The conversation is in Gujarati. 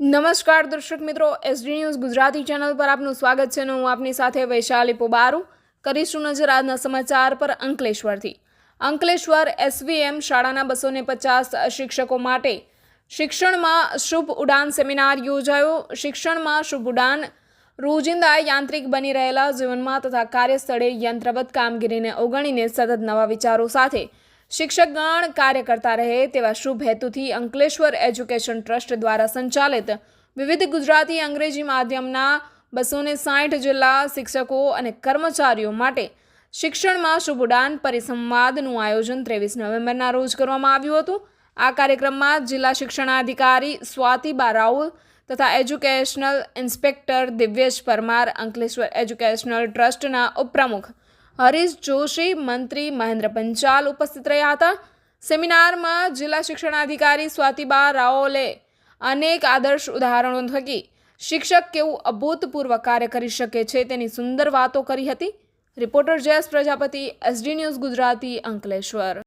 નમસ્કાર દર્શક મિત્રો, એસડી ન્યૂઝ ગુજરાતી ચેનલ પર આપનું સ્વાગત છે. હું આપની સાથે વૈશાલી પોબારુ. કરીશું નજર આજના સમાચાર પર. અંકલેશ્વર એસવીએમ શાળાના 250 શિક્ષકો માટે શિક્ષણમાં શુભ ઉડાન સેમિનાર યોજાયો. શિક્ષણમાં શુભ ઉડાન રોજિંદા યાંત્રિક બની રહેલા જીવનમાં તથા કાર્યસ્થળે યંત્રવત કામગીરીને અવગણીને સતત નવા વિચારો સાથે શિક્ષકગણ કાર્ય કરતા રહે તેવા શુભ હેતુથી અંકલેશ્વર એજ્યુકેશન ટ્રસ્ટ દ્વારા સંચાલિત વિવિધ ગુજરાતી અંગ્રેજી માધ્યમના 260 જિલ્લા શિક્ષકો અને કર્મચારીઓ માટે શિક્ષણમાં શુભ ઉડાન પરિસંવાદનું આયોજન 23 નવેમ્બરના રોજ કરવામાં આવ્યું હતું. આ કાર્યક્રમમાં જિલ્લા શિક્ષણાધિકારી સ્વાતિબા રાઉલ તથા educational inspector Divyesh Parmar, Ankleshwar educational ટ્રસ્ટના ઉપપ્રમુખ હરીશ જોશી, મંત્રી મહેન્દ્ર પંચાલ ઉપસ્થિત રહ્યા હતા. સેમિનારમાં જિલ્લા શિક્ષણાધિકારી સ્વાતિબા રાઓલે અનેક આદર્શ ઉદાહરણો થકી શિક્ષક કેવું અભૂતપૂર્વ કાર્ય કરી શકે છે તેની સુંદર વાતો કરી હતી. Reporter Jayesh Prajapati, SD news Gujarati, Ankleshwar.